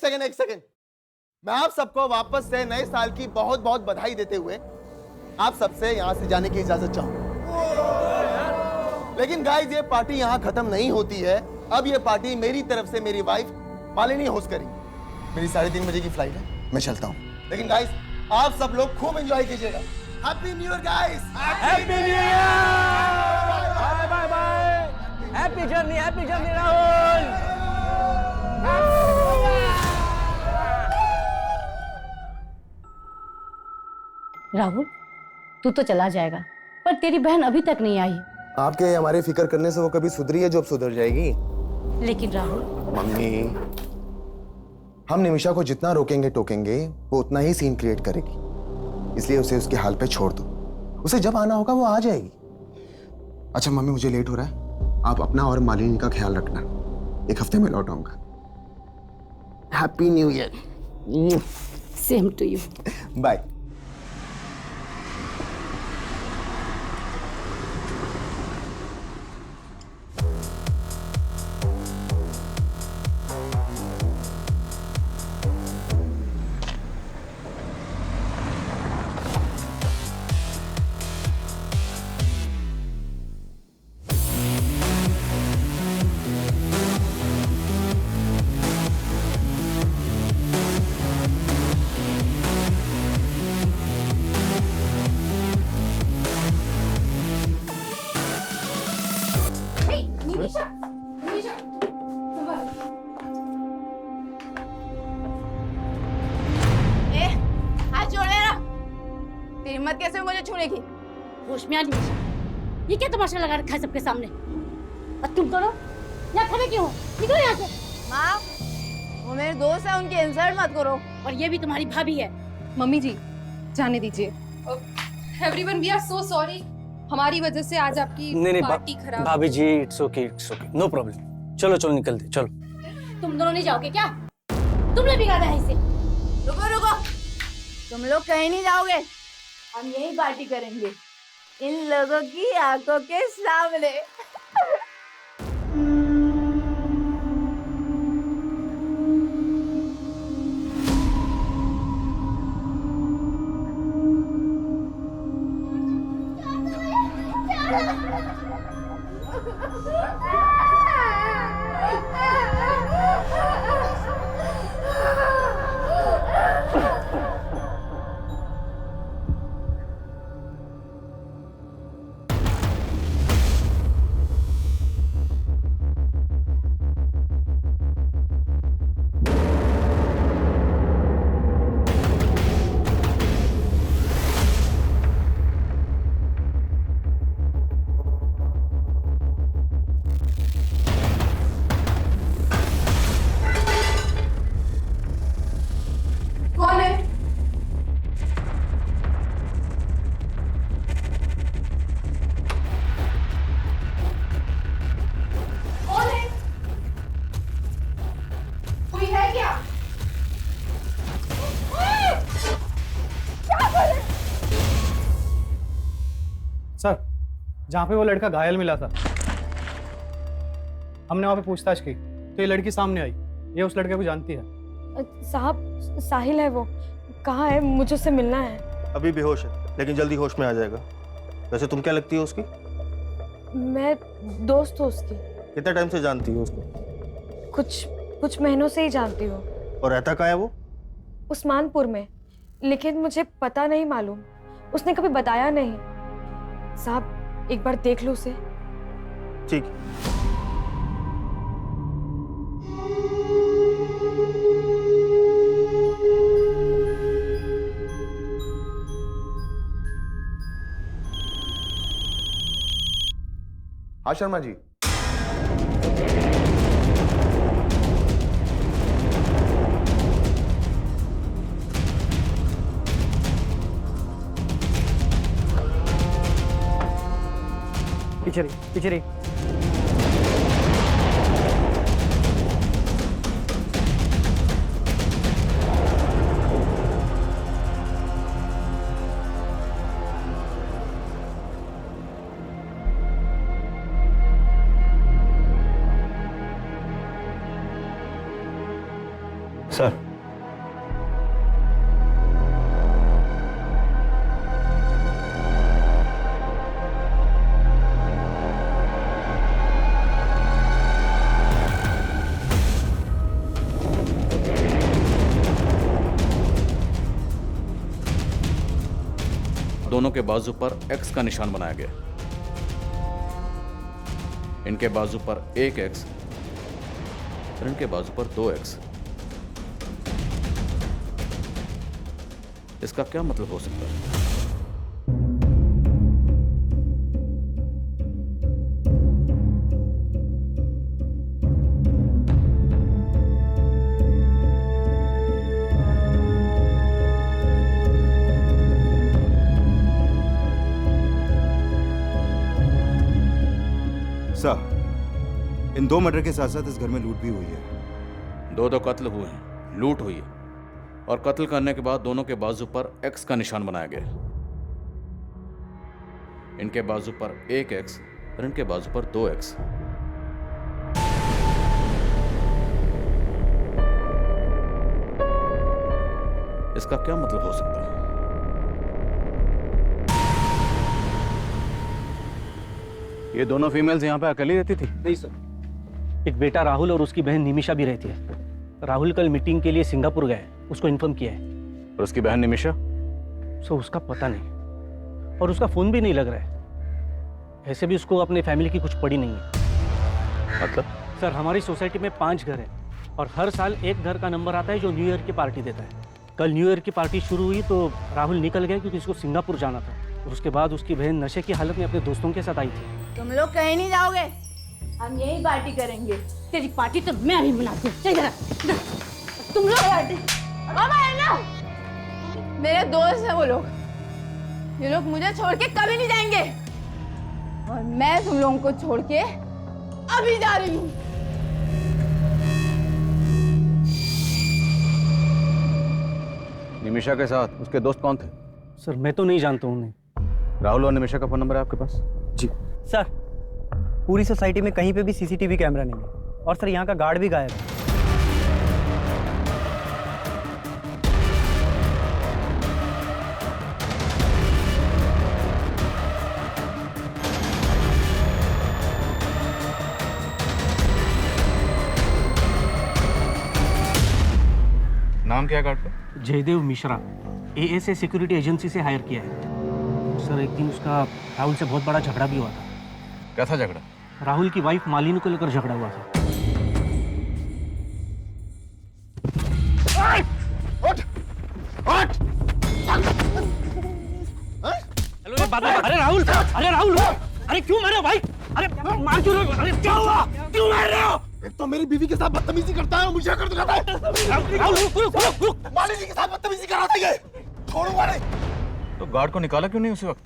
एक सेकंड। मैं आप सबको वापस से नए साल की बहुत बहुत बधाई देते हुए आप सबसे यहां से जाने की इजाजत चाहूंगा। लेकिन गाइस, ये पार्टी यहां खत्म नहीं होती है। अब ये पार्टी मेरी तरफ से मेरी वाइफ मालिनी होस्ट करेंगी। मेरी 3:30 बजे की फ्लाइट है, मैं चलता हूं। लेकिन गाइस, आप सब लोग खूब एंजॉय कीजिएगा। Happy new year guys. Happy new year. Bye bye bye. Happy journey Rahul. Rahul, तू तो चला जाएगा, पर तेरी बहन अभी तक नहीं आई। आपके हमारे फिक्र करने से वो कभी सुधरी है जो अब सुधर जाएगी? लेकिन राहुल, मम्मी, हम निमिषा को जितना रोकेंगे टोकेंगे वो उतना ही सीन क्रिएट करेगी। इसलिए उसे उसके हाल पे छोड़ दो। उसे जब आना होगा वो आ जाएगी। अच्छा मम्मी, मुझे लेट हो रहा है, आप अपना और मालिनी का ख्याल रखना। 1 हफ्ते में लौट आऊंगा। Happy new year. Same to you. Bye. हिम्मत कैसे मुझे छूने की? होश में आ निमिषा, ये क्या तमाशा लगा रखा है सबके सामने? और तुम दोनों यहाँ खड़े क्यों हो? निकलो यहाँ से। माँ, वो मेरे दोस्त है, उनकी इंसल्ट मत करो। और ये भी तुम्हारी भाभी है। मम्मी जी, जाने दीजिए। Everyone, we are so sorry. हमारी वजह से आज आपकी पार्टी खराब। भाभी जी, इट्स ओके, नो प्रॉब्लम। चलो चलो निकलते, चलो। तुम दोनों नहीं जाओगे क्या? तुमने बिगाड़ा है इसे। रुको रुको, तुम लोग कहीं नहीं जाओगे, हम यही पार्टी करेंगे इन लोगों की आंखों के सामने। सर, जहाँ पे वो लड़का घायल मिला था, हमने वहाँ पे पूछताछ की तो ये लड़की सामने आई। ये उस लड़के को जानती है। साहब, साहिल है वो। कहाँ है? मुझे उससे मिलना है। अभी बेहोश है, लेकिन जल्दी होश में आ जाएगा। वैसे तुम क्या लगती हो उसकी? मैं दोस्त हूँ उसकी। कितने टाइम से जानती हो उसको? कुछ महीनों से ही जानती हूँ। और रहता कहाँ है वो? उस्मानपुर में, लेकिन मुझे पता नहीं मालूम। उसने कभी बताया नहीं। साहब, एक बार देख लो उसे। ठीक। हाँ शर्मा जी। पीछे रही। सर, दोनों के बाजू पर एक्स का निशान बनाया गया। इनके बाजू पर 1 एक्स और इनके बाजू पर 2 एक्स। इसका क्या मतलब हो सकता है? सर, इन 2 मर्डर के साथ साथ इस घर में लूट भी हुई है। 2 कत्ल हुए हैं, लूट हुई है, और कत्ल करने के बाद दोनों के बाजू पर एक्स का निशान बनाया गया। इनके बाजू पर 1 एक्स और इनके बाजू पर 2 एक्स। इसका क्या मतलब हो सकता है? ये दोनों फीमेल्स यहाँ पे अकेली रहती थी? नहीं सर, एक बेटा राहुल और उसकी बहन निमिषा भी रहती है। राहुल कल मीटिंग के लिए सिंगापुर गए, उसको इन्फॉर्म किया है। और उसकी बहन निमिषा? सो उसका पता नहीं, और उसका फोन भी नहीं लग रहा है। ऐसे भी उसको अपने फैमिली की कुछ पड़ी नहीं है। मतलब? सर, हमारी सोसाइटी में 5 घर हैं और हर साल एक घर का नंबर आता है जो न्यू ईयर की पार्टी देता है। कल न्यू ईयर की पार्टी शुरू हुई तो राहुल निकल गया क्योंकि उसको सिंगापुर जाना था, और उसके बाद उसकी बहन नशे की हालत में अपने दोस्तों के साथ आई थी। तुम लोग कहीं नहीं जाओगे, हम यही पार्टी करेंगे। तेरी पार्टी तो मैं भी मनाती हूँ। चल जरा, तुम लोग मेरे दोस्त हैं वो लोग, ये लोग मुझे छोड़ के कभी नहीं जाएंगे, और मैं तुम लोगों को छोड़ के अभी जा रही हूँ। निमिषा के साथ उसके दोस्त कौन थे? सर, मैं तो नहीं जानता हूँ उन्हें। राहुल और निमिषा का फोन नंबर है आपके पास? जी सर, पूरी सोसाइटी में कहीं पे भी सीसीटीवी कैमरा नहीं है, और सर यहाँ का गार्ड भी गायब है। नाम क्या है गार्ड का? Jaidev Mishra, ASA security agency से हायर किया है। सर, एक दिन उसका राहुल से बहुत बड़ा झगड़ा भी हुआ था। क्या था झगड़ा? राहुल की वाइफ मालिनी को लेकर झगड़ा हुआ था। अरे राहुल, अरे क्यों मारे हो भाई? अरे मार क्यों रहे हो? अरे क्या हुआ? क्यों मार रहे हो? एक तो मेरी बीवी के साथ बदतमीजी करता है और मुझे कर दिखाता है। राहुल, रुक। मालिनी के साथ बदतमीजी कर रहा था ये। छोड़ूंगा नहीं। तो गार्ड को निकाला क्यों नहीं उसी वक्त?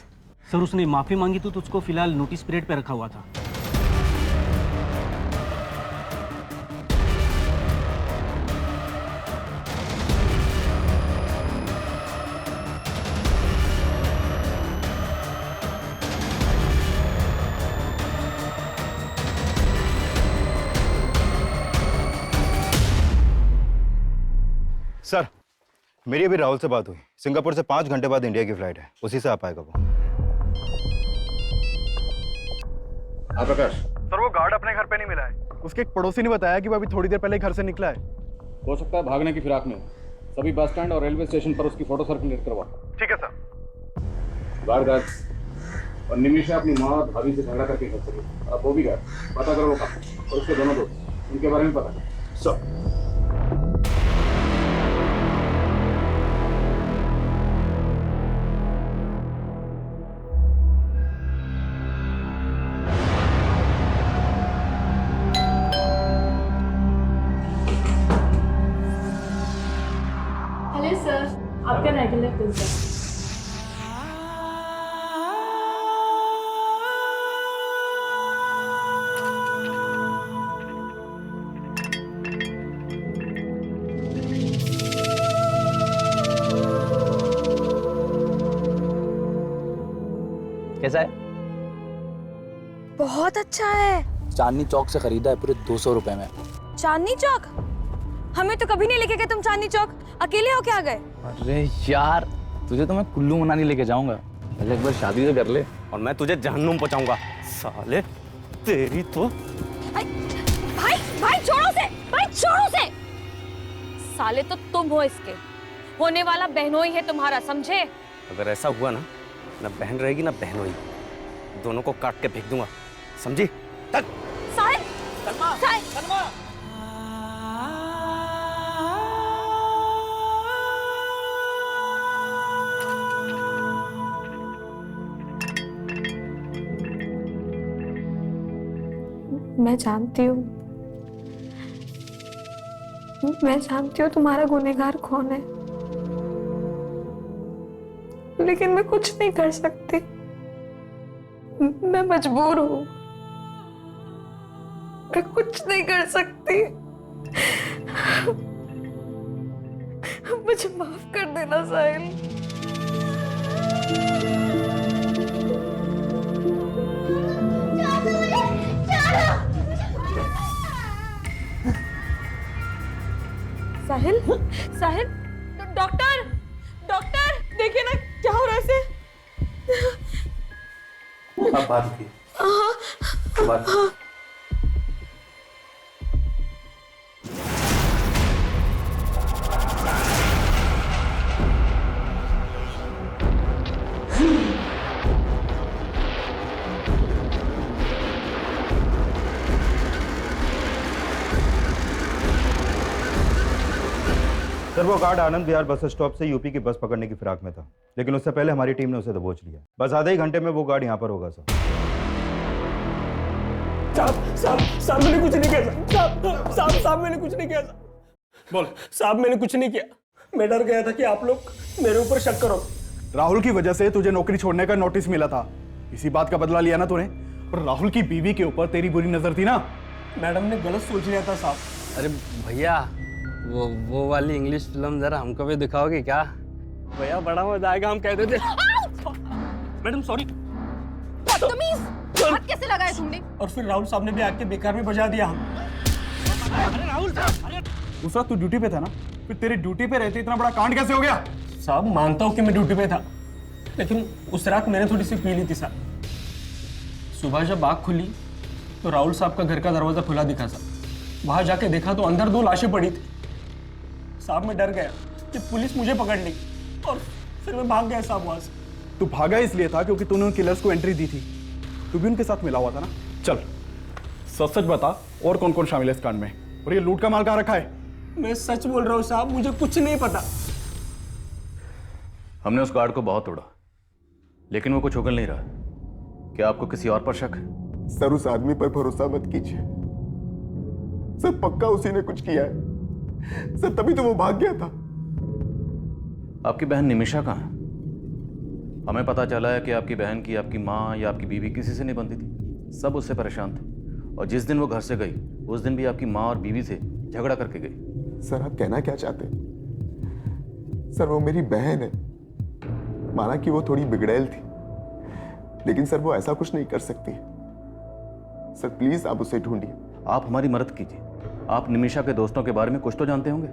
सर, उसने माफी मांगी तो उसको फिलहाल नोटिस पीरियड पे रखा हुआ था। सर, मेरी अभी राहुल से बात हुई। सिंगापुर से 5 घंटे बाद इंडिया की फ्लाइट है, उसी से आ पाएगा वो। हाँ प्रकाश। सर, वो गार्ड अपने घर पे नहीं मिला है। उसके एक पड़ोसी ने बताया कि वो अभी थोड़ी देर पहले घर से निकला है। हो सकता है भागने की फिराक में। सभी बस स्टैंड और रेलवे स्टेशन पर उसकी फोटो सर्कुलेट करवा। ठीक है सर। गार्ड और निमिषा अपनी माँ और भाभी से झगड़ा करके घर से गई। अब वो भी गए, पता करो वो कहाँ, और उसके दोनों दोस्त, उनके बारे में पता करो। सर, हेलो सर, आपका रेगुलर पिज्जा। कैसा है? बहुत अच्छा है। चांदनी चौक से खरीदा है, पूरे 200 रुपए में। चांदनी चौक? हमें तो कभी नहीं लेके गए तुम चांदनी चौक। अकेले हो क्या गए? अरे यार, तुझे तो मैं कुल्लू मनाली लेके जाऊंगा, पहले एक बार शादी तो कर ले, और मैं तुझे जहन्नुम पहुंचाऊंगा। साले तेरी तो। भाई छोड़ो से, भाई छोड़ो से। साले तो तुम हो इसके, होने वाला बहनोई है तुम्हारा, समझे? अगर ऐसा हुआ ना ना बहन रहेगी ना बहनोई, दोनों को काट के फेंक दूंगा, समझी? तक साहिल, सलमा, साहिल, सलमा। मैं जानती हूँ तुम्हारा गुनहगार कौन है, लेकिन मैं कुछ नहीं कर सकती। मैं मजबूर हूँ, मैं कुछ नहीं कर सकती। मुझे माफ कर देना साहिल। साहिल, साहिल, डॉक्टर, डॉक्टर, देखिए ना क्या हो रहा है इसे। अब बात की। बात की। सर वो guard Anand Vihar bus stop से यूपी की बस पकड़ने की फिराक में था, लेकिन उससे पहले हमारी टीम ने उसे दबोच लिया। बस आधे ही घंटे में वो गार्ड यहाँ पर होगा सर। साहब मैंने कुछ नहीं किया साहब मैंने कुछ नहीं किया। बोल साहब, मैंने कुछ नहीं किया। मैं डर गया था कि आप लोग मेरे ऊपर शक करो। राहुल की वजह से तुझे नौकरी छोड़ने का नोटिस मिला था, इसी बात का बदला लिया ना तूने। और राहुल की बीवी के ऊपर तेरी बुरी नजर थी ना। मैडम ने गलत सोच लिया था साहब। अरे भैया, वो वाली इंग्लिश फिल्म जरा हमको भी दिखाओगे क्या? भैया बड़ा मजा आएगा, हम कहते थे। Madam sorry. हाथ कैसे लगाया तुमने? और फिर राहुल साहब ने भी आके बेकार में बजा दिया हम। अरे राहुल साहब, उस रात तू ड्यूटी पे था ना, फिर तेरी ड्यूटी पे रहते इतना बड़ा कांड कैसे हो गया? साहब मानता हूँ कि मैं ड्यूटी पे था, लेकिन उस रात मैंने थोड़ी सी पी ली थी साहब। सुबह जब आँख खुली तो राहुल साहब का घर का दरवाजा खुला दिखा साहब। वहां जाके देखा तो अंदर 2 लाशें पड़ी थी साहब। मैं डर गया कि पुलिस मुझे पकड़ लेगी और फिर मैं भाग गया साहब वहां से। तू भागा इसलिए था क्योंकि तूने उन किलर्स को एंट्री दी थी। तू भी उनके साथ मिला हुआ था ना। चल सच सच बता, और कौन कौन शामिल है इस कांड में, और ये लूट का माल कहाँ रखा है? मैं सच बोल रहा हूँ साहब, मुझे कुछ नहीं पता। हमने उस गार्ड को बहुत तोड़ा, लेकिन वो कुछ उगल नहीं रहा। क्या आपको किसी और पर शक है? सर उस आदमी पर भरोसा मत कीजिए सर, पक्का उसी ने कुछ किया है सर, तभी तो वो भाग गया था। आपकी बहन निमिषा कहाँ है? हमें पता चला है कि आपकी बहन की आपकी माँ या आपकी बीवी किसी से नहीं बनती थी, सब उससे परेशान थे। और जिस दिन वो घर से गई उस दिन भी आपकी माँ और बीवी से झगड़ा करके गई। सर आप कहना क्या चाहते हैं? सर वो मेरी बहन है, माना कि वो थोड़ी बिगड़ैल थी, लेकिन सर वो ऐसा कुछ नहीं कर सकती। सर प्लीज आप उसे ढूंढिए। आप हमारी मदद कीजिए। आप निमिषा के दोस्तों के बारे में कुछ तो जानते होंगे।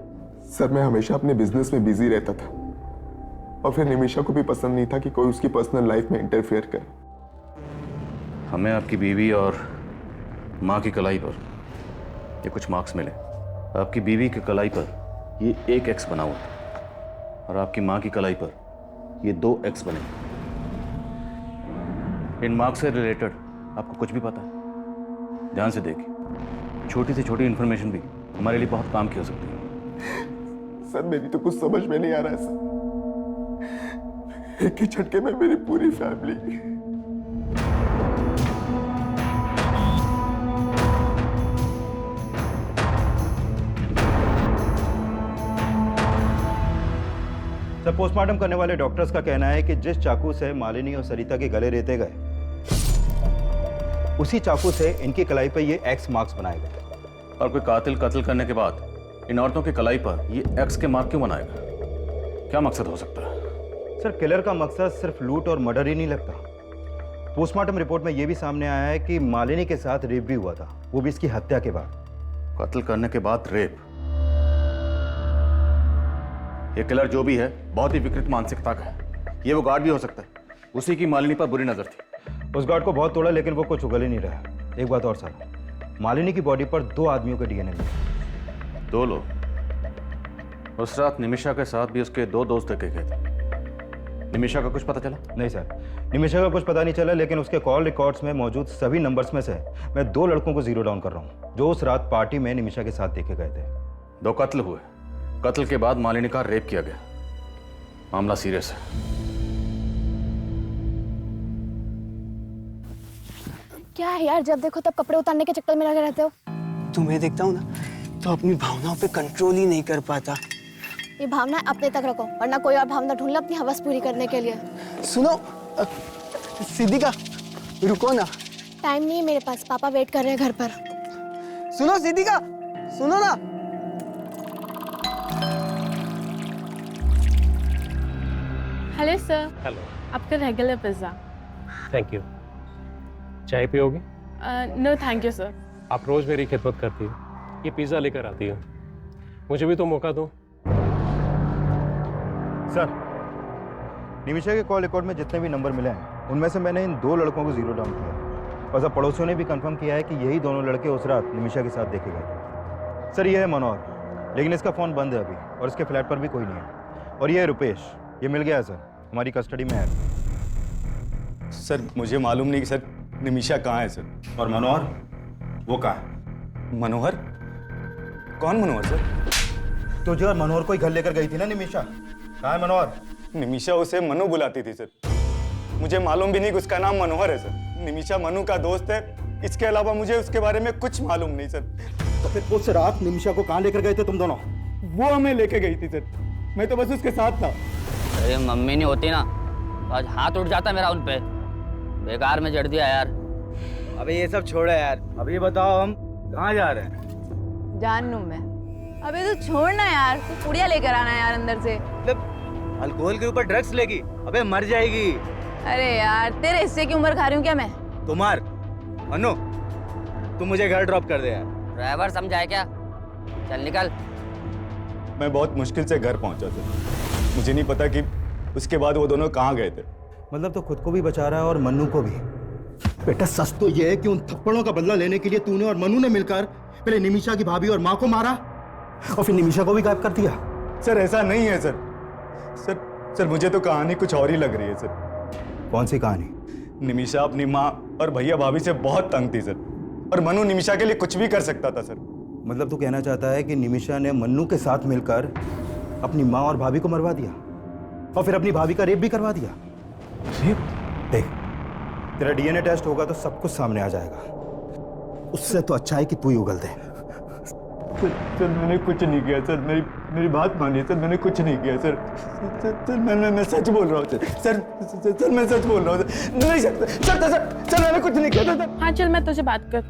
सर मैं हमेशा अपने बिजनेस में बिजी रहता था, और फिर निमिषा को भी पसंद नहीं था कि कोई उसकी पर्सनल लाइफ में इंटरफेयर करे। हमें आपकी बीवी और माँ की कलाई पर ये कुछ मार्क्स मिले। आपकी बीवी की कलाई पर ये 1 X बना हुआ था, और आपकी माँ की कलाई पर ये 2 X बने। इन मार्क्स से रिलेटेड आपको कुछ भी पता है? ध्यान से देखिए, छोटी से छोटी इंफॉर्मेशन भी हमारे लिए बहुत काम की हो सकती है। सर मेरी तो कुछ समझ में नहीं आ रहा है सर, एक ही झटके में मेरी पूरी फैमिली। सर पोस्टमार्टम करने वाले डॉक्टर्स का कहना है कि जिस चाकू से मालिनी और सरिता के गले रेते गए, उसी चाकू से इनकी कलाई पर ये X मार्क्स बनाए गए। और कोई कातिल कत्ल करने के बाद इन औरतों की कलाई पर ये X के मार्क क्यों बनाएगा? क्या मकसद हो सकता है? सर किलर का मकसद सिर्फ लूट और मर्डर ही नहीं लगता। पोस्टमार्टम रिपोर्ट में यह भी सामने आया है कि मालिनी के साथ रेप भी हुआ था, वो भी इसकी हत्या के बाद। कत्ल करने के बाद रेप? ये किलर जो भी है बहुत ही विकृत मानसिकता का है। ये वो गार्ड भी हो सकता है, उसी की मालिनी पर बुरी नजर थी। उस गार्ड को बहुत तोड़ा, लेकिन वो कुछ उगल ही नहीं रहा। एक बात और सर, मालिनी की बॉडी पर 2 आदमियों के DNA मिले। 2 लोग? उस रात निमिषा के साथ भी उसके 2 दोस्त देखे गए थे। निमिषा का कुछ पता चला? नहीं सर, निमिषा का कुछ पता नहीं चला, लेकिन उसके कॉल रिकॉर्ड्स में मौजूद सभी नंबर्स में से मैं 2 लड़कों को जीरो डाउन कर रहा हूँ जो उस रात पार्टी में निमिषा के साथ देखे गए थे। 2 कत्ल हुए। कत्ल के बाद मालिनी का रेप किया गया। मामला सीरियस है। क्या है यार, जब देखो तब कपड़े उतारने के चक्कर में लगे रहते हो। तुम्हें देखता हूँ ना तो अपनी भावनाओं पे कंट्रोल ही नहीं कर पाता। ये भावना अपने तक रखो, वरना कोई और भावना ढूंढ लो अपनी हवस पूरी करने के लिए। सुनो सिद्धिका, रुको ना। टाइम नहीं है मेरे पास, पापा वेट कर रहे हैं घर पर। सुनो सिद्धिका, सुनो ना। Hello sir. हेलो। आपका रेगुलर पिज्ज़ा। Thank you. चाय पियोगे? No thank you sir. आप रोज मेरी खिदमत करती हो, ये पिज़्ज़ा लेकर आती हो, मुझे भी तो मौका दो। सर, निमिषा के कॉल रिकॉर्ड में जितने भी नंबर मिले हैं उनमें से मैंने इन 2 लड़कों को जीरो डाउन किया और सब पड़ोसियों ने भी कंफर्म किया है कि यही दोनों लड़के उस रात निमिषा के साथ देखे गए थे। सर, ये है मनोहर, लेकिन इसका फ़ोन बंद है अभी और इसके फ्लैट पर भी कोई नहीं है। और ये है रुपेश, ये मिल गया है सर, हमारी कस्टडी में है। सर मुझे मालूम नहीं कि सर निमिषा कहाँ है सर। और मनोहर, वो कहाँ है? मनोहर? कौन मनोहर सर? तो जो मनोहर को ही घर लेकर गई थी ना निमिषा, कहाँ है मनोहर? निमिषा उसे मनु बुलाती थी सर। मुझे मालूम भी नहीं कि उसका नाम मनोहर है सर। निमिषा मनु का दोस्त है, इसके अलावा मुझे उसके बारे में कुछ मालूम नहीं सर। तो फिर उस रात निमिषा को कहाँ लेकर गए थे तुम दोनों? वो हमें लेके गई थी सर, मैं तो बस उसके साथ था। अरे मम्मी नहीं होती ना तो आज हाथ उठ जाता मेरा उन पे। बेकार में जड़ दिया यार। अबे ये सब छोड़ो यार, अब ये बताओ हम कहाँ जा रहे हैं? जानू मैं। अबे तू छोड़ना यार, तू पुड़िया लेकर आना यार अंदर से। मतलब अल्कोहल के ऊपर ड्रग्स लेगी? अबे मर जाएगी। अरे यार, तेरे हिस्से की उम्र खा रही हूँ क्या मैं? तुम्हार अनु, तुम मुझे घर ड्रॉप कर दे यार। ड्राइवर समझाए क्या? चल निकल। मैं बहुत मुश्किल से घर पहुंचा सर, मुझे नहीं पता कि उसके बाद वो दोनों कहाँ गए थे। मतलब तो खुद को भी बचा रहा है और मन्नू को भी। बेटा सच तो ये है कि उन थप्पड़ों का बदला लेने के लिए तूने और मन्नू ने मिलकर पहले निमिषा की भाभी और माँ को मारा और फिर निमिषा को भी गायब कर दिया। सर ऐसा नहीं है सर। सर मुझे तो कहानी कुछ और ही लग रही है सर। कौन सी कहानी? निमिषा अपनी माँ और भैया भाभी से बहुत तंग थी सर, और मनु निमिषा के लिए कुछ भी कर सकता था सर। मतलब तू कहना चाहता है कि निमिषा ने मन्नू के साथ मिलकर अपनी माँ और भाभी को मरवा दिया और फिर अपनी भाभी का रेप भी करवा दिया? देख, तेरा डीएनए टेस्ट होगा तो सब कुछ सामने आ जाएगा। उससे तो अच्छा है कि तू ही उगल दे। सर मैंने कुछ नहीं किया सर, मेरी बात मानिए सर, मैंने कुछ नहीं किया सर। मैं सच बोल रहा हूँ सर, मैं सच बोल रहा हूँ सर। नहीं सर मैंने कुछ नहीं किया सर। हाँ चल, मैं तुझे बात कर,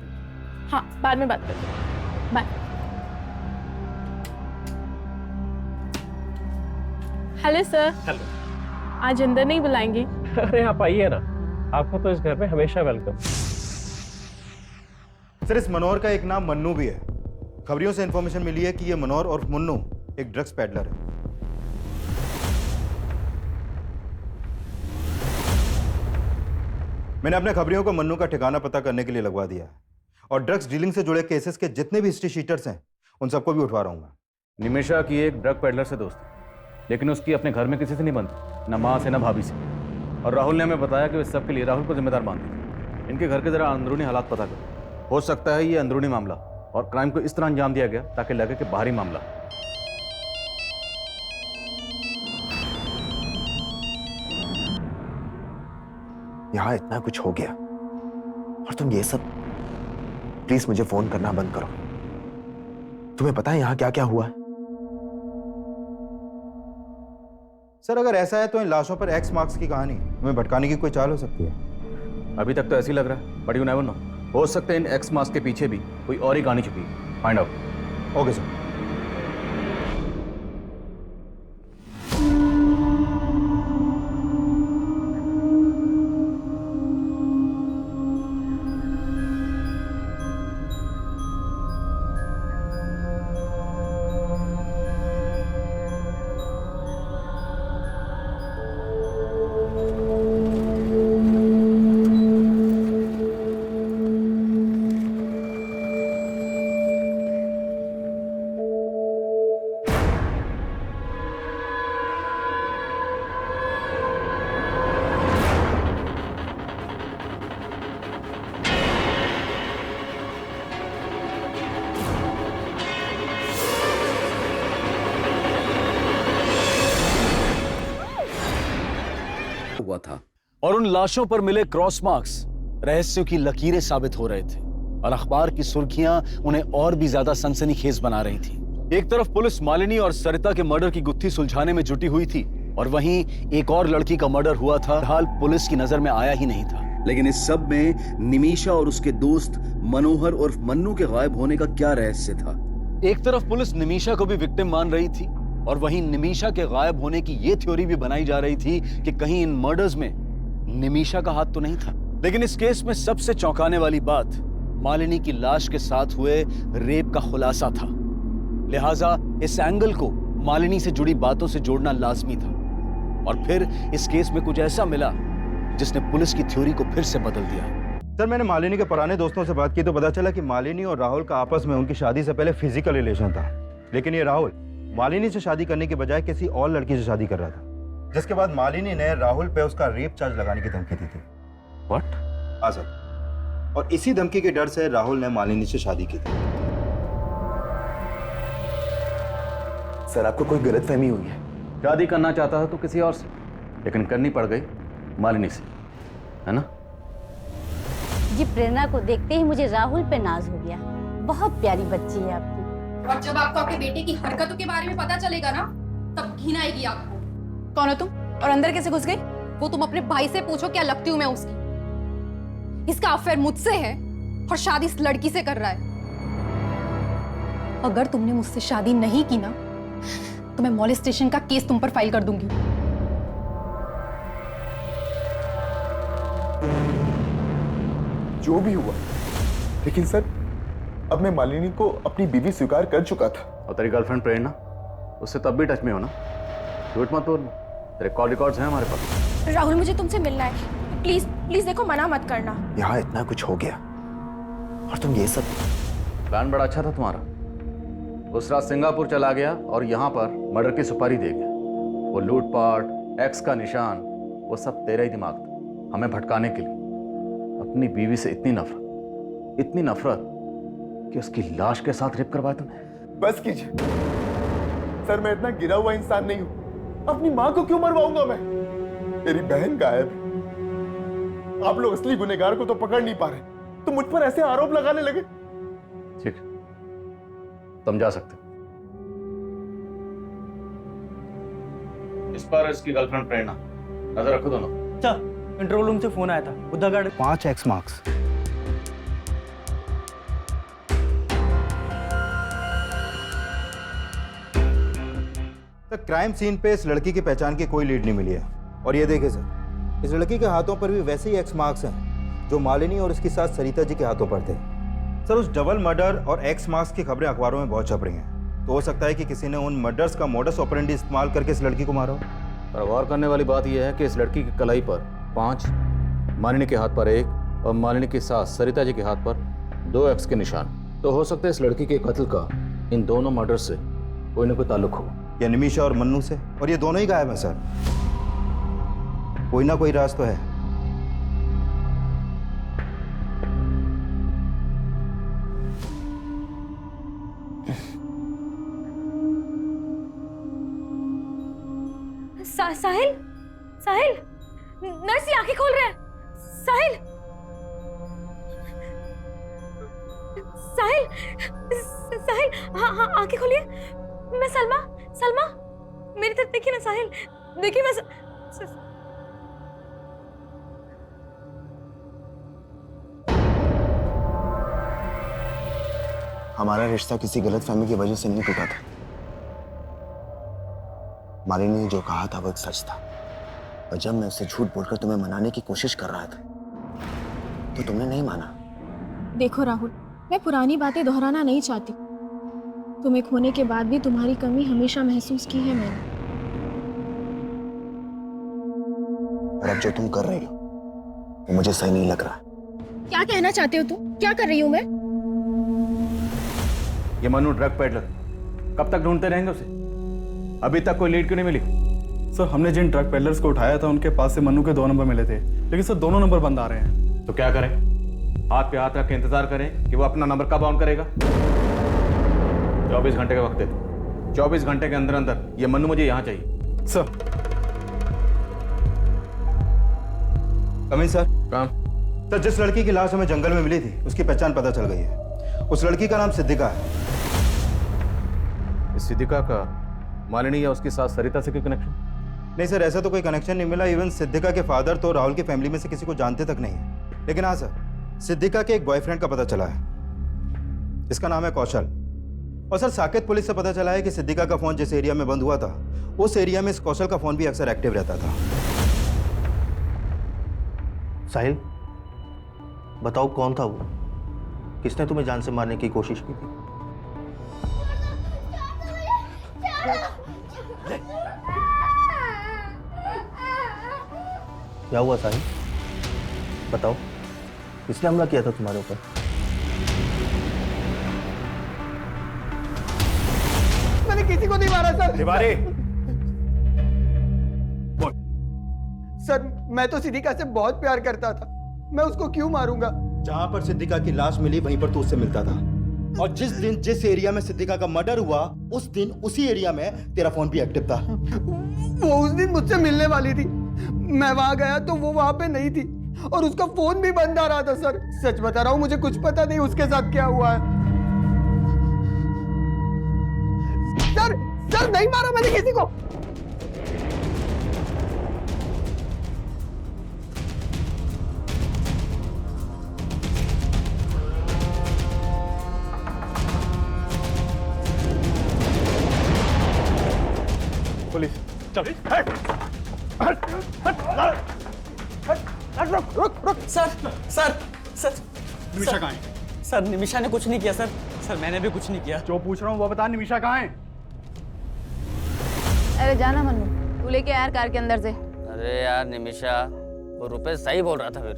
हाँ बाद में बात करते हैं, बाय। Hello sir. हेलो। आज अंदर नहीं बुलाएंगे? अरे आप आइए ना, आपको तो इस घर में हमेशा वेलकम। सर इस मनोहर का एक नाम मन्नू भी है। खबरियों से इंफॉर्मेशन मिली है कि ये मनोहर और मुन्नू एक ड्रग्स पैडलर है। मैंने अपने खबरियों को मन्नू का ठिकाना पता करने के लिए लगवा दिया है और ड्रग्स डीलिंग से जुड़े केसेस के जितने भी हिस्ट्री शीटर्स हैं उन सबको भी उठवा रहा हूँ। निमिषा की एक ड्रग पेडलर से दोस्ती, लेकिन उसकी अपने घर में किसी से नहीं बनती, न माँ से न भाभी से। और राहुल ने हमें बताया कि इस सब के लिए राहुल को जिम्मेदार मानते थे। इनके घर के जरा अंदरूनी हालात पता करो, हो सकता है ये अंदरूनी मामला और क्राइम को इस तरह अंजाम दिया गया ताकि लगे कि बाहरी मामला। यहां इतना कुछ हो गया और तुम ये सब, प्लीज मुझे फोन करना बंद करो। तुम्हें पता है यहां क्या क्या हुआ है? सर अगर ऐसा है तो इन लाशों पर एक्स मार्क्स की कहानी हमें भटकाने की कोई चाल हो सकती है। अभी तक तो ऐसे ही लग रहा है, बट यू नेवर नो, हो सकता है इन एक्स मार्क्स के पीछे भी कोई और ही कहानी छुपी है। Find out. Okay sir. हुआ था और उन लाशों पर मिले क्रॉस मार्क्स रहस्यों की लकीरें साबित हो रहे थे और अखबार की सुर्खियां उन्हें और भी ज्यादा सनसनीखेज बना रही थी। एक तरफ पुलिस मालिनी और सरिता के मर्डर की गुत्थी सुलझाने में जुटी हुई थी और वहीं एक और लड़की का मर्डर हुआ था, हाल पुलिस की नजर में आया ही नहीं था। लेकिन इस सब में निमिषा और उसके दोस्त मनोहर और मन्नू के गायब होने का क्या रहस्य था? एक तरफ पुलिस निमिषा को भी विक्टिम मान रही थी और वहीं निमिषा के गायब होने की यह थ्योरी भी बनाई जा रही थी कि कहीं इन मर्डर्स में निमिषा का हाथ तो नहीं था। लेकिन इस केस में सबसे चौंकाने वाली बात मालिनी की लाश के साथ हुए रेप का खुलासा था। लिहाजा इस एंगल को मालिनी से जुड़ी बातों से जोड़ना लाजमी था और फिर इस केस में कुछ ऐसा मिला जिसने पुलिस की थ्योरी को फिर से बदल दिया। सर, मैंने मालिनी के पुराने दोस्तों से बात की तो पता चला कि मालिनी और राहुल का आपस में उनकी शादी से पहले फिजिकल रिलेशन था। लेकिन ये राहुल मालिनी से शादी करने के बजाय किसी और लड़की से शादी कर रहा था, जिसके बाद मालिनी ने राहुल पे उसका रेप चार्ज लगाने की धमकी दी थी। व्हाट? हाँ सर, और इसी धमकी के डर से राहुल ने मालिनी से शादी की थी। सर, आपको कोई गलतफहमी हुई है। शादी करना चाहता था तो किसी और से, लेकिन करनी पड़ गई मालिनी से, है ना? जी, प्रेरणा को देखते ही मुझे राहुल पे नाज हो गया। बहुत प्यारी बच्ची है आपकी। और जब आपको आपके बेटे की हरकतों के बारे में पता चलेगा ना, तब घिन आएगी आपको। कौन हो तुम और अंदर कैसे घुस गई? वो तुम अपने भाई से पूछो, क्या लगती हूँ मैं उसकी। इसका अफेयर मुझसे है और शादी इस लड़की से कर रहा है। अगर तुमने मुझसे शादी नहीं की ना, तो मैं मॉलेस्टेशन का केस तुम पर फाइल कर दूंगी। जो भी हुआ, लेकिन सर अब मैं मालिनी को अपनी बीवी स्वीकार कर चुका था। और तेरी गर्लफ्रेंड प्रेरणा, उससे तब भी टच में हो ना? झूठ मत बोल, तेरे कॉल रिकॉर्ड्स हैं हमारे पास। राहुल, मुझे तुमसे मिलना है। प्लीज प्लीज देखो, मना मत करना। यहाँ इतना कुछ हो गया और तुम ये सब। प्लान बड़ा अच्छा था तुम्हारा। उस रात सिंगापुर चला गया और यहाँ पर मर्डर की सुपारी दे गया। वो लूटपाट, एक्स का निशान, वो सब तेरा ही दिमाग था, हमें भटकाने के लिए। अपनी बीवी से इतनी नफरत कि उसकी लाश के साथ रेप करवाया तुमने। बस कीजिए सर, मैं इतना गिरा हुआ इंसान नहीं हूं। अपनी मां को क्यों मरवाऊंगा मैं? मेरी बहन गायब। आप लोग असली गुनहगार को तो पकड़ नहीं पा रहे, तो मुझ पर ऐसे आरोप लगाने लगे। ठीक, तुम जा सकते। इस पर इसकी गर्लफ्रेंड प्रेरणा, नजर रखो दोनों। अच्छा, कंट्रोल रूम से फोन आया था, बुद्धा गार्ड 5 एक्स मार्क्स। तो क्राइम सीन पे इस लड़की की पहचान की कोई लीड नहीं मिली है। और ये देखिए सर, इस लड़की के हाथों पर भी वैसे ही एक्स मार्क्स हैं जो मालिनी और उसकी साथ सरिता जी के हाथों पर थे। सर, उस डबल मर्डर और एक्स मार्क्स की खबरें अखबारों में बहुत छप रही हैं, तो हो सकता है कि किसी ने उन मर्डर्स का मोडस ऑपरेंडी इस्तेमाल करके इस लड़की को मारा हो। पर गौर करने वाली बात यह है कि इस लड़की की कलाई पर 5, मालिनी के हाथ पर 1 और मालिनी की सास सरिता जी के हाथ पर 2 एक्स के निशान। तो हो सकता है इस लड़की के कत्ल का इन दोनों मर्डर से कोई ना कोई ताल्लुक हो, या निमिषा और मन्नू से। और ये दोनों ही गायब हैं सर, कोई ना कोई राज तो है। साहिल, साहिल, नर्स ये आंखें खोल रहे हैं। साहिल, साहिल, साहिल, हाँ हाँ आंखें खोलिए। मैं सलमा, सलमा, मेरी तरफ देखिए ना साहिल, देखिए मैं हमारा रिश्ता किसी गलतफहमी की वजह से नहीं टूटा था। मालिनी ने जो कहा था वो एक सच था, और जब मैं उससे झूठ बोलकर तुम्हें मनाने की कोशिश कर रहा था तो तुमने नहीं माना। देखो राहुल, मैं पुरानी बातें दोहराना नहीं चाहती। तुम्हें खोने के बाद भी तुम्हारी कमी हमेशा महसूस की है मैंने। और अब जो तुम कर रही हो वो मुझे सही नहीं लग रहा। क्या कहना चाहते हो तुम? क्या कर रही हूँ मैं? ये मनु ड्रग पेडलर, कब तक ढूंढते रहेंगे उसे? अभी तक कोई लीड क्यों नहीं मिली? सर, हमने जिन ड्रग पेडलर्स को उठाया था उनके पास से मनु के 2 नंबर मिले थे, लेकिन सर दोनों नंबर बंद आ रहे हैं। तो क्या करें? हाथ पे हाथ रख के इंतजार करें कि वो अपना नंबर कब ऑन करेगा? 24 घंटे का वक्त देते। 24 घंटे के अंदर अंदर ये मनु मुझे यहाँ चाहिए। Sir coming sir. काम। सर, जिस लड़की की लाश हमें जंगल में मिली थी उसकी पहचान पता चल गई है। उस लड़की का नाम सिद्धिका है। इस सिद्धिका का मालिनी या उसकी सास सरिता से कोई कनेक्शन? नहीं सर, ऐसा तो कोई कनेक्शन नहीं मिला। इवन सिद्धिका के फादर तो राहुल की फैमिली में से किसी को जानते तक नहीं है। लेकिन हाँ सर, सिद्धिका के एक बॉयफ्रेंड का पता चला है। इसका नाम है कौशल। और सर, साकेत पुलिस से पता चला है कि सिद्धिका का फोन जिस एरिया में बंद हुआ था उस एरिया में इस कौशल का फोन भी अक्सर एक्टिव रहता था। साहिल, बताओ कौन था वो? किसने तुम्हें जान से मारने की कोशिश की थी? क्या हुआ साहिल? बताओ, किसने हमला किया था तुम्हारे ऊपर? मैंने किसी को नहीं मारा सर। तिवारी, सर, मैं तो सिद्धिका से बहुत प्यार करता था, मैं उसको क्यों मारूंगा? जहां पर सिद्धिका की लाश मिली वहीं पर तू उससे मिलता था। और जिस दिन जिस एरिया में सिद्धिका का मर्डर हुआ उस दिन उसी एरिया में तेरा फोन भी एक्टिव था। वो उस दिन मुझसे मिलने वाली थी, मैं वहां गया तो वो वहां पे नहीं थी और उसका फोन भी बंद आ रहा था। सर, सच बता रहा हूं, मुझे कुछ पता नहीं उसके साथ क्या हुआ है। सर, नहीं मारा मैंने किसी को। पुलिस, चल हट, हट, रुक सर। निमिषा कहाँ है? सर, निमिषा ने कुछ नहीं किया सर। सर, मैंने भी कुछ नहीं किया। जो पूछ रहा हूँ वो बता, निमिषा कहाँ है? अरे जाना मन्नू, तू लेके यार कार के अंदर से। अरे यार निमिषा, वो रुपेश सही बोल रहा था। फिर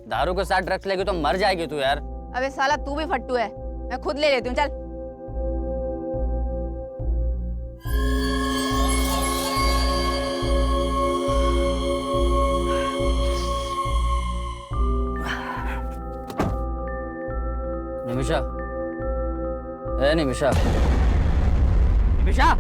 दारू के साथ ड्रग्स लेगी तो मर जाएगी तू यार। अबे साला, तू भी फट्टू है, मैं खुद ले लेती हूँ, चल। निमिषा, ए निमिषा, निमिषा,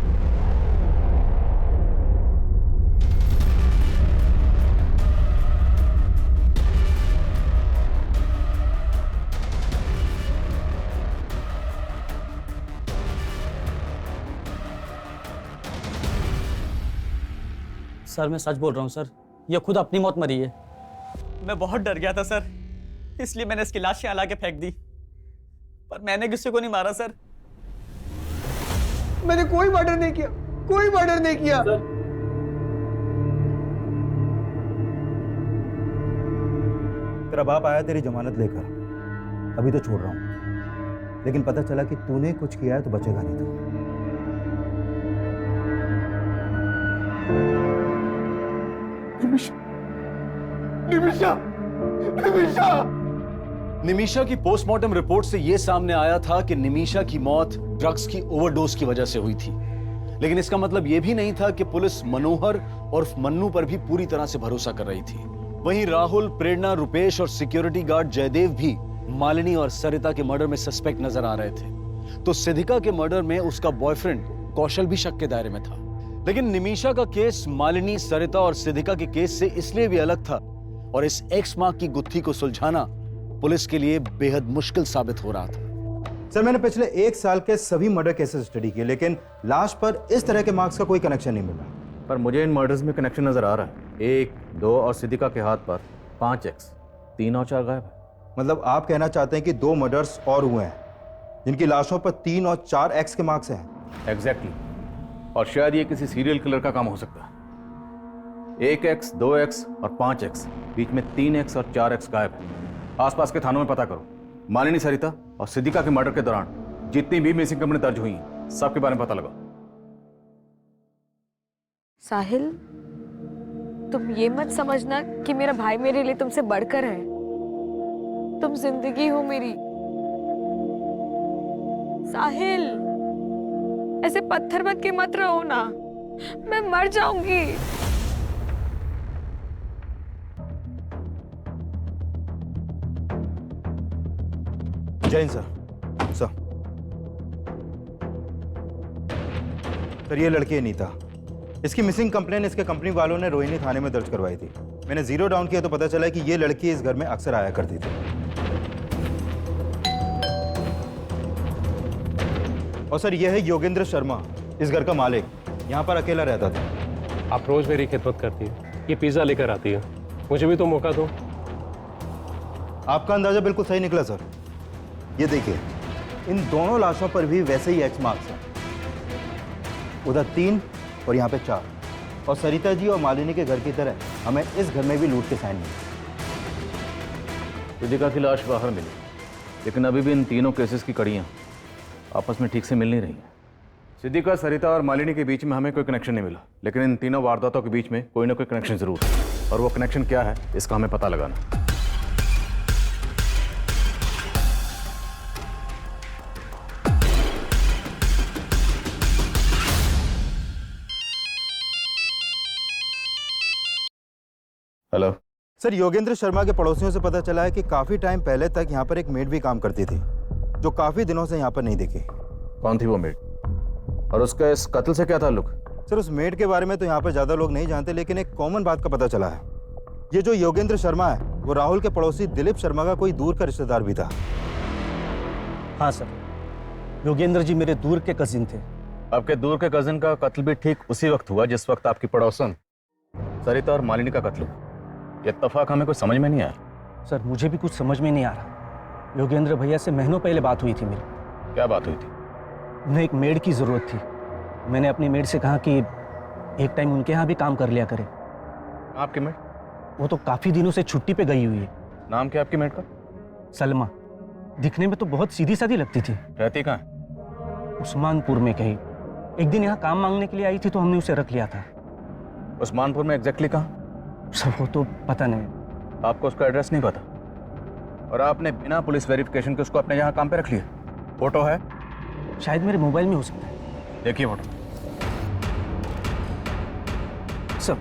सर मैं सच बोल रहा हूँ सर, ये खुद अपनी मौत मरी है। मैं बहुत डर गया था सर, इसलिए मैंने इसकी लाश यहाँ ला के फेंक दी, पर मैंने किसी को नहीं मारा सर। मैंने कोई मर्डर नहीं किया, कोई मर्डर नहीं किया। तेरा बाप आया तेरी जमानत लेकर, अभी तो छोड़ रहा हूं, लेकिन पता चला कि तूने कुछ किया है तो बचेगा नहीं तू। निमिषा की पोस्टमार्टम रिपोर्ट से यह सामने आया था कि निमिषा की मौत ड्रग्स की ओवरडोज की वजह से हुई थी, लेकिन इसका मतलब यह भी नहीं था कि पुलिस मनोहर और मन्नू पर भी पूरी तरह से भरोसा कर रही थी। वहीं राहुल, प्रेरणा, रुपेश और सिक्योरिटी गार्ड जयदेव भी मालिनी और सरिता के मर्डर में सस्पेक्ट नजर आ रहे थे। तो सिद्धिका के मर्डर में उसका बॉयफ्रेंड कौशल भी शक के दायरे में था। लेकिन निमिषा का केस मालिनी, सरिता और सिद्धिका के केस से इसलिए भी अलग था और इस एक्स मार्क की गुत्थी को सुलझाना पुलिस के लिए बेहद मुश्किल साबित हो रहा था। सर, मैंने पिछले 1 साल के सभी मर्डर केसेस स्टडी किए, लेकिन लाश पर इस तरह के मार्क्स का कोई कनेक्शन नहीं मिला। पर मुझे इन मर्डर्स में कनेक्शन नजर आ रहा है। 1, 2 और सिद्धिका के हाथ पर 5x, 3 और 4 गायब है। मतलब आप कहना चाहते हैं कि 2 मर्डर्स और हुए हैं जिनकी लाशों पर 3 और 4 एक्स के मार्क्स हैं? एग्जैक्टली। और शायद ये किसी सीरियल किलर का काम हो सकता है। 1x, 2x और 5x, बीच में 3x और 4x गायब है। आसपास के थानों में पता करो। मालिनी, सरिता और सिद्धिका के मर्डर के दौरान जितनी भी मिसिंग कंप्लेंट दर्ज हुई हैं, सबके बारे में पता लगाओ। साहिल, तुम ये मत समझना कि मेरा भाई मेरे लिए तुमसे बढ़कर है। तुम जिंदगी हो मेरी। साहिल, ऐसे पत्थर बन के मत रहो ना, मैं मर जाऊंगी। जैन सर, सर ये लड़की है नीता, इसकी मिसिंग कंप्लेन इसके कंपनी वालों ने रोहिणी थाने में दर्ज करवाई थी। मैंने जीरो डाउन किया तो पता चला कि ये लड़की इस घर में अक्सर आया करती थी। और सर ये है योगेंद्र शर्मा, इस घर का मालिक, यहाँ पर अकेला रहता था। आप रोज मेरी खिदमत करती है, ये पिज्जा लेकर आती है, मुझे भी तो मौका दो। आपका अंदाजा बिल्कुल सही निकला सर। ये देखिए, इन दोनों लाशों पर भी वैसे ही एक्स मार्क्स हैं। उधर 3 और यहाँ पे 4। और सरिता जी और मालिनी के घर की तरह हमें इस घर में भी लूट के साइन मिले। रिदिका की लाश बाहर मिली, लेकिन अभी भी इन तीनों केसेस की कड़ियाँ आपस में ठीक से मिल नहीं रही हैं। सिद्दीका, सरिता और मालिनी के बीच में हमें कोई कनेक्शन नहीं मिला, लेकिन इन तीनों वारदातों के बीच में कोई ना कोई कनेक्शन जरूर है, और वो कनेक्शन क्या है इसका हमें पता लगाना। हेलो सर, योगेंद्र शर्मा के पड़ोसियों से पता चला है कि काफी टाइम पहले तक यहाँ पर एक मेड भी काम करती थी, जो काफी दिनों से यहाँ पर नहीं दिखी। कौन थी वो मेड, और उसका इस कत्ल से क्या ताल्लुक? सर, उस मेड के बारे में तो यहाँ पर ज्यादा लोग नहीं जानते, लेकिन एक कॉमन बात का पता चला है। ये जो योगेंद्र शर्मा है वो राहुल के पड़ोसी दिलीप शर्मा का कोई दूर का रिश्तेदार भी था। हाँ सर, योगेंद्र जी मेरे दूर के कजिन थे। आपके दूर के कजिन का कत्ल भी ठीक उसी वक्त हुआ जिस वक्त आपकी पड़ोसन सरिता और मालिनी का कत्ल हुआ। ये इत्तेफाक हमें कुछ समझ में नहीं आया। सर, मुझे भी कुछ समझ में नहीं आ रहा। योगेंद्र भैया से महीनों पहले बात हुई थी मेरी। क्या बात हुई थी? उन्हें एक मेड की ज़रूरत थी। मैंने अपनी मेड से कहा कि एक टाइम उनके यहाँ भी काम कर लिया करे। आपकी मेड? वो तो काफ़ी दिनों से छुट्टी पे गई हुई है। नाम क्या आपकी मेड का? सलमा। दिखने में तो बहुत सीधी सादी लगती थी। रहती कहाँ है? उस्मानपुर में कहीं। एक दिन यहाँ काम मांगने के लिए आई थी तो हमने उसे रख लिया था। उस्मानपुर में एग्जैक्टली कहाँ? सब वो तो पता नहीं। आपको उसका एड्रेस नहीं पता, और आपने बिना पुलिस वेरिफिकेशन के उसको अपने यहाँ काम पे रख लिया? फोटो है? शायद मेरे मोबाइल में हो सकता है। देखिए फोटो। सब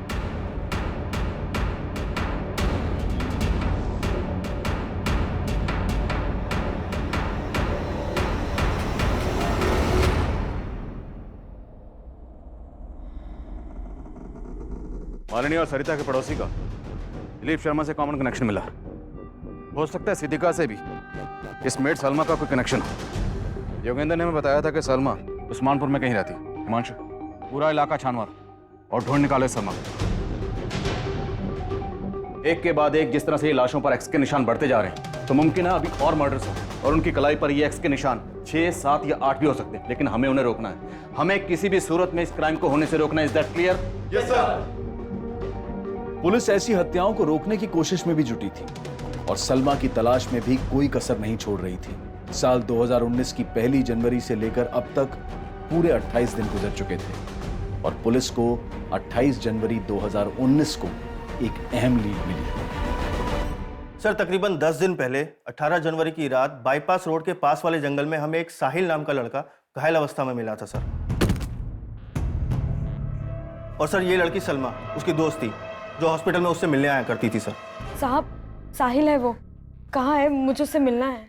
मालिनी और सरिता के पड़ोसी का दिलीप शर्मा से कॉमन कनेक्शन मिला। हो सकता है सिद्दीका से भी इस मेड सलमा का कोई कनेक्शन हो। योगेंद्र ने हमें बताया था कि सलमा उस्मानपुर में कहीं रहती। हिमांशु, पूरा इलाका छान मार और ढूंढ निकाले सलमा। एक के बाद एक जिस तरह से ये लाशों पर एक्स के निशान बढ़ते जा रहे हैं, तो मुमकिन है अभी और मर्डर्स हो, और उनकी कलाई पर ये एक्स के निशान 6, 7 या 8 भी हो सकते हैं। लेकिन हमें उन्हें रोकना है। हमें किसी भी सूरत में इस क्राइम को होने से रोकना है। Is that clear? Yes sir. Police ऐसी हत्याओं को रोकने की कोशिश में भी जुटी थी और सलमा की तलाश में भी कोई कसर नहीं छोड़ रही थी। साल 2019 की 1 जनवरी से लेकर अब तक पूरे 28 दिन गुजर चुके थे और पुलिस को 28 जनवरी 2019 को एक अहम लीड मिली। सर, तकरीबन 10 दिन पहले 18 जनवरी की रात बाईपास रोड के पास वाले जंगल में हमें एक साहिल नाम का लड़का घायल अवस्था में मिला था सर। और सर, ये लड़की सलमा उसकी दोस्त थी जो हॉस्पिटल में उससे मिलने आया करती थी सर। साहब, साहिल है वो, कहाँ है? मुझे उससे मिलना है।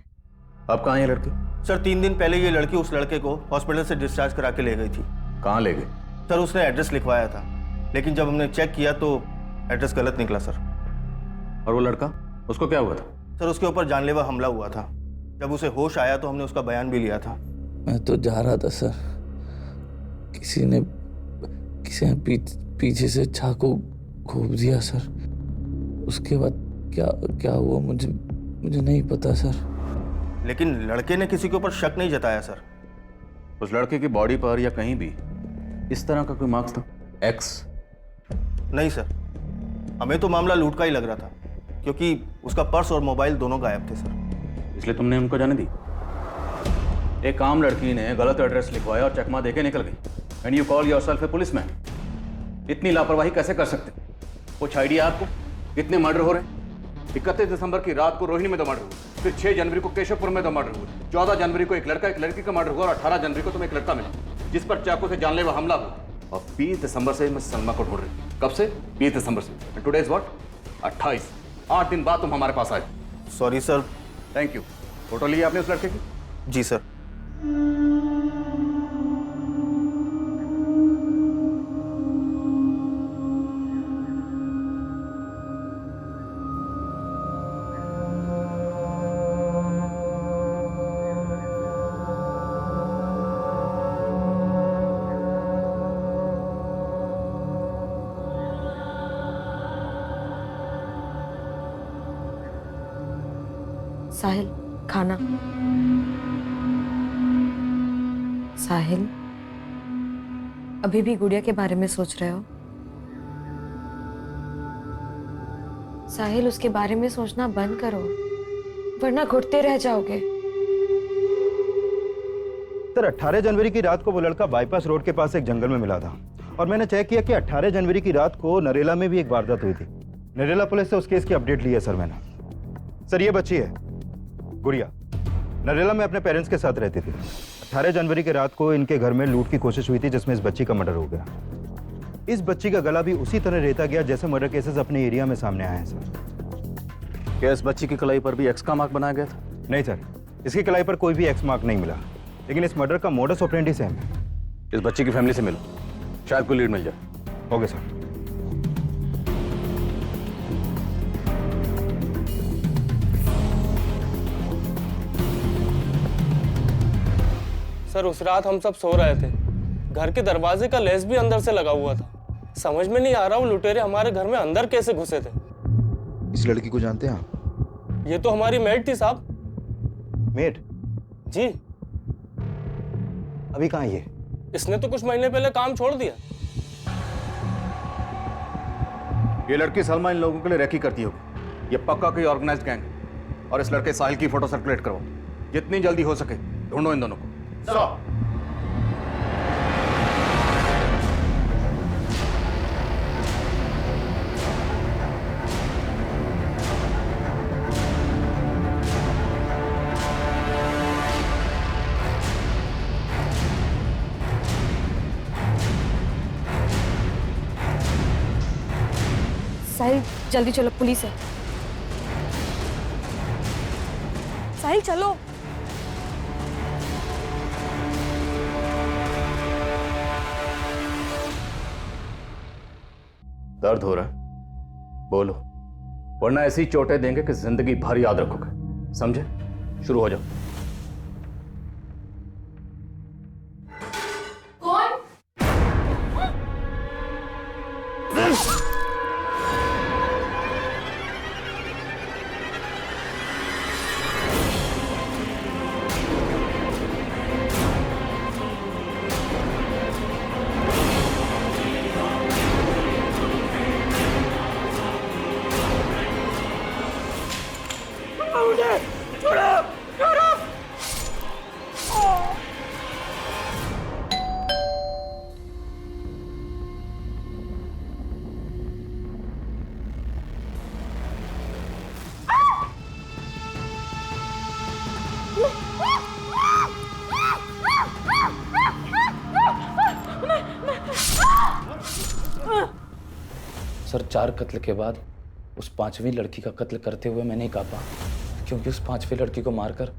अब कहाँ है लड़की? सर, 3 दिन पहले ये लड़की उस लड़के को हॉस्पिटल से डिस्चार्ज करा के ले गई थी। कहाँ ले गई? सर, उसने एड्रेस लिखवाया था, लेकिन जब हमने चेक किया तो एड्रेस गलत निकला सर। और वो लड़का, उसको क्या हुआ था? सर, उसके ऊपर जानलेवा हमला हुआ था। जब उसे होश आया तो हमने उसका बयान भी लिया था। मैं तो जा रहा था सर, किसी ने पीछे से चाकू घोंप दिया सर। उसके बाद क्या हुआ मुझे नहीं पता सर। लेकिन लड़के ने किसी के ऊपर शक नहीं जताया सर। उस लड़के की बॉडी पर या कहीं भी इस तरह का कोई मार्क्स था? एक्स? नहीं सर, हमें तो मामला लूट का ही लग रहा था, क्योंकि उसका पर्स और मोबाइल दोनों गायब थे सर। इसलिए तुमने उनको जाने दी? एक आम लड़की ने गलत एड्रेस लिखवाया और चकमा देके निकल गई, and you call yourself A policeman. इतनी लापरवाही कैसे कर सकते? कुछ आइडिया आपको? कितने मर्डर हो रहे हैं? 31 दिसंबर की रात को रोहिणी में 2 मर्डर हुए, फिर 6 जनवरी को केशवपुर में 2 मर्डर हुए, 14 जनवरी को एक लड़का एक लड़की का मर्डर हुआ, और 18 जनवरी को तुम्हें एक लड़का मिला जिस पर चाकू से जानलेवा हमला हुआ। और 20 दिसंबर से मैं सलमा को ढूंढ रही हूँ। कब से? 20 दिसंबर से। Today is what? 28। 8 दिन बाद तुम हमारे पास आए। Sorry sir. Thank you. Photo ली आपने उस लड़के की? जी सर। साहिल, खाना। साहिल, अभी भी गुड़िया के बारे में सोच रहे हो? साहिल, उसके बारे में सोचना बंद करो, वरना घुटते रह जाओगे। सर 18 जनवरी की रात को वो लड़का बाईपास रोड के पास एक जंगल में मिला था और मैंने चेक किया कि 18 जनवरी की रात को नरेला में भी एक वारदात हुई थी। नरेला पुलिस से उस केस की अपडेट ली है सर मैंने। सर ये बच्ची है गुड़िया, नरेला में अपने पेरेंट्स के साथ रहती थी। 18 जनवरी की रात को इनके घर में लूट की कोशिश हुई थी जिसमें इस बच्ची का मर्डर हो गया। इस बच्ची का गला भी उसी तरह रेता गया जैसे मर्डर केसेस अपने एरिया में सामने आए हैं सर। क्या इस बच्ची की कलाई पर भी एक्स का मार्क बनाया गया था? नहीं सर, इसकी कलाई पर कोई भी एक्स मार्क नहीं मिला, लेकिन इस मर्डर का मोडस ऑपरेंडी सेम है। इस बच्ची की फैमिली से मिलो, शायद कोई लीड मिल जाए। Okay sir. सर उस रात हम सब सो रहे थे, घर के दरवाजे का लेस भी अंदर से लगा हुआ था। समझ में नहीं आ रहा वो लुटेरे हमारे घर में अंदर कैसे घुसे थे। इस लड़की को जानते हैं आप? ये तो हमारी मेड थी साहब। मेड? जी। अभी कहाँ ये? इसने तो कुछ महीने पहले काम छोड़ दिया। ये लड़की सलमा इन लोगों के लिए रेकी करती होगी। ये पक्का कोई ऑर्गेनाइज्ड गैंग है। और इस लड़के साहिल की फोटो सर्कुलेट करवाओ, जितनी जल्दी हो सके ढूंढो इन दोनों को। साहिल जल्दी चलो, पुलिस है। साहिल चलो। दर्द हो रहा है? बोलो, वरना ऐसी चोटें देंगे कि जिंदगी भर याद रखोगे। समझे? शुरू हो जाओ। कौन? सर 4 कत्ल के बाद उस 5वीं लड़की का कत्ल करते हुए मैं नहीं कांपा, क्योंकि उस 5वीं लड़की को मारकर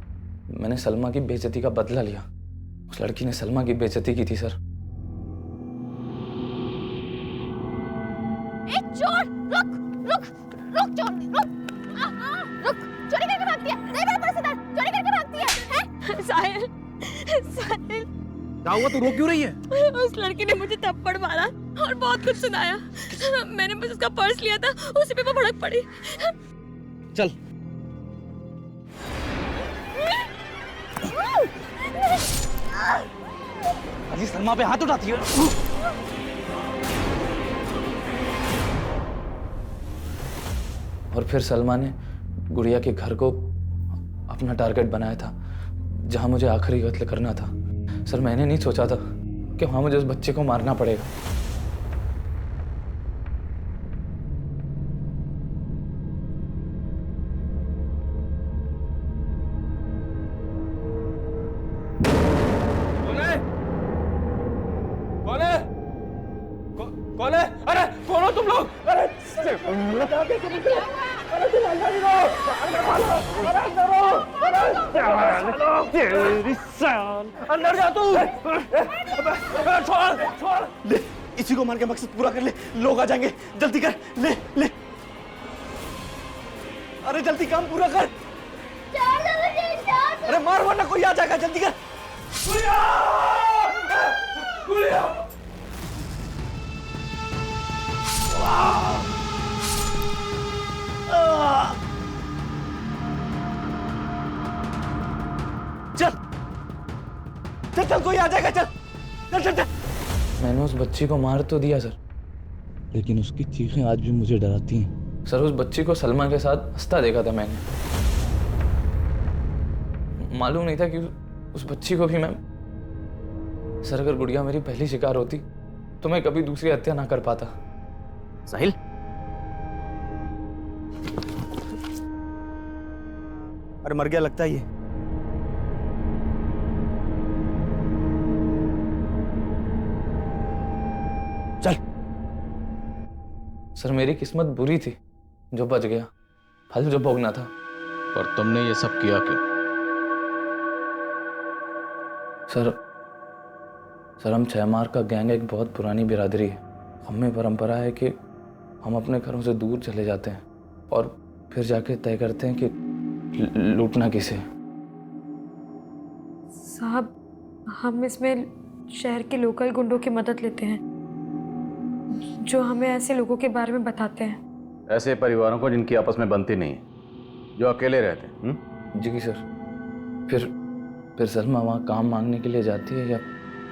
मैंने सलमा की बेइज्जती का बदला लिया। उस लड़की ने सलमा की बेइज्जती की थी सर। चोर, रुक रुक रुक चोर, रुक, चोरी करके भागती है। नहीं मेरा पर्स इधर, चोरी करके भागती है? साहिल, साहिल क्या हुआ? तू रो क्यों रही है? उस लड़की ने मुझे थप्पड़ मारा और बहुत कुछ सुनाया। मैंने बस उसका पर्स लिया था, उसी पे वो भड़क पड़ी। चल। अजी सलमा पे हाथ उठाती है। और फिर सलमा ने गुड़िया के घर को अपना टारगेट बनाया था, जहां मुझे आखिरी कत्ल करना था। सर मैंने नहीं सोचा था कि वहां मुझे उस बच्चे को मारना पड़ेगा। कौन है? अरे कौन हो तुम लोग? अरे अंदर जा तू। छोड़ छोड़, ले इसी को मार के मकसद पूरा कर ले, लोग आ जाएंगे। जल्दी कर, ले ले, अरे जल्दी काम पूरा कर। अरे मार वरना कोई आ जाएगा, जल्दी कर। कोई आ जाएगा। चल चल चल चल। मैंने उस बच्ची को मार तो दिया सर, लेकिन उसकी चीखें आज भी मुझे डराती हैं। सर उस बच्ची को सलमा के साथ हंसता देखा था मैंने। मालूम नहीं था कि उस बच्ची को भी मैं, सर अगर गुड़िया मेरी पहली शिकार होती तो मैं कभी दूसरी हत्या ना कर पाता। साहिल, अरे मर गया लगता है ये। चल। सर मेरी किस्मत बुरी थी जो बच गया, फल जो भोगना था। पर तुमने ये सब किया क्यों? सर हम 6 मार का गैंग एक बहुत पुरानी बिरादरी है। हमें परंपरा है कि हम अपने घरों से दूर चले जाते हैं और फिर जाके तय करते हैं कि लूटना किसे। साहब हम इसमें शहर के लोकल गुंडों की मदद लेते हैं जो हमें ऐसे लोगों के बारे में बताते हैं। ऐसे परिवारों को जिनकी आपस में बनती नहीं है, जो अकेले रहते हैं। जी सर। फिर सलमा वहाँ काम मांगने के लिए जाती है या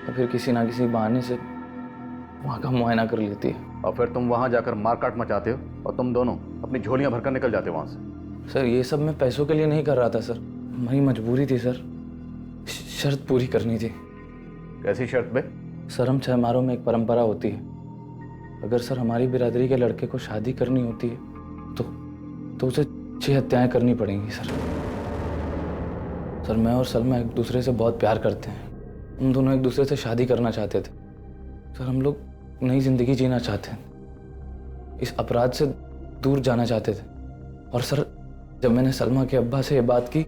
फिर किसी ना किसी बहाने से वहाँ का मुआयना कर लेती है, और फिर तुम वहाँ जाकर मारकाट मचाते हो और तुम दोनों अपनी झोलियाँ भरकर निकल जाते हो वहाँ से। सर ये सब मैं पैसों के लिए नहीं कर रहा था सर, हमारी मजबूरी थी सर, शर्त पूरी करनी थी। कैसी शर्त बे? सर हम 6 मारों में एक परंपरा होती है, अगर सर हमारी बिरादरी के लड़के को शादी करनी होती है तो उसे 6 हत्याएं करनी पड़ेंगी सर। सर मैं और सलमा एक दूसरे से बहुत प्यार करते हैं, हम दोनों एक दूसरे से शादी करना चाहते थे सर। हम लोग नई जिंदगी जीना चाहते हैं, इस अपराध से दूर जाना चाहते थे। और सर जब मैंने सलमा के अब्बा से ये बात की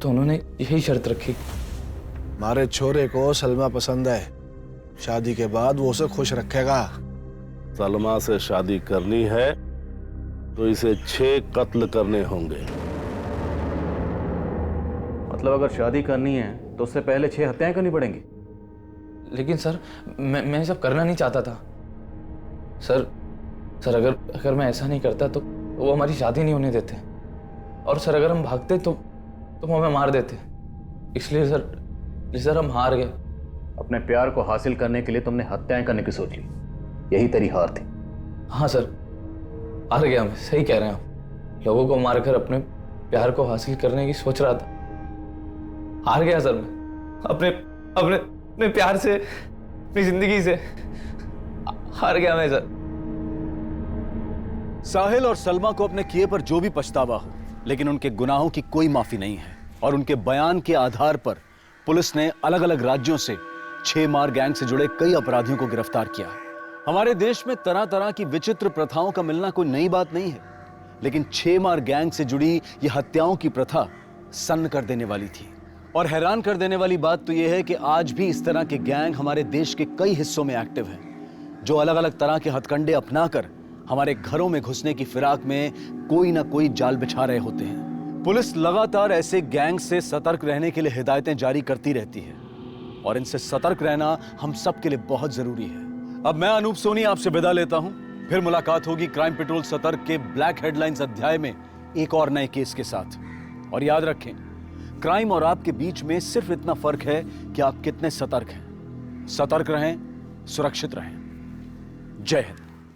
तो उन्होंने यही शर्त रखी। हमारे छोरे को सलमा पसंद है, शादी के बाद वो उसे खुश रखेगा। सलमा से शादी करनी है तो इसे 6 कत्ल करने होंगे। मतलब अगर शादी करनी है तो उससे पहले 6 हत्याएं करनी पड़ेंगी? लेकिन सर मैं सब करना नहीं चाहता था सर। अगर मैं ऐसा नहीं करता तो वो हमारी शादी नहीं होने देते, और सर अगर हम भागते तो वो हमें मार देते। इसलिए सर हम हार गए। अपने प्यार को हासिल करने के लिए तुमने हत्याएं करने की सोच ली, यही तेरी हार थी। हाँ सर हार गया मैं, सही कह रहे हैं आप। लोगों को मारकर अपने प्यार को हासिल करने की सोच रहा था, हार गया सर मैं। अपने प्यार से, अपनी जिंदगी से हार गया मैं सर। साहिल और सलमा को अपने किए पर जो भी पछतावा हो, लेकिन उनके गुनाहों की कोई माफी नहीं है। और उनके बयान के आधार पर पुलिस ने अलग अलग राज्यों से 6 मार गैंग से जुड़े कई अपराधियों को गिरफ्तार किया है। हमारे देश में तरह तरह की विचित्र प्रथाओं का मिलना कोई नई बात नहीं है, लेकिन 6 मार गैंग से जुड़ी यह हत्याओं की प्रथा सन्न कर देने वाली थी। और हैरान कर देने वाली बात तो यह है कि आज भी इस तरह के गैंग हमारे देश के कई हिस्सों में एक्टिव हैं, जो अलग अलग तरह के हथकंडे अपनाकर हमारे घरों में घुसने की फिराक में कोई ना कोई जाल बिछा रहे होते हैं। पुलिस लगातार ऐसे गैंग से सतर्क रहने के लिए हिदायतें जारी करती रहती है, और इनसे सतर्क रहना हम सब के लिए बहुत जरूरी है। अब मैं अनूप सोनी आपसे विदा लेता हूं, फिर मुलाकात होगी क्राइम पेट्रोल सतर्क के ब्लैक हेडलाइंस अध्याय में एक और नए केस के साथ। और याद रखें, क्राइम और आपके बीच में सिर्फ इतना फर्क है कि आप कितने सतर्क हैं। सतर्क रहें, सुरक्षित रहें। जय हिंद।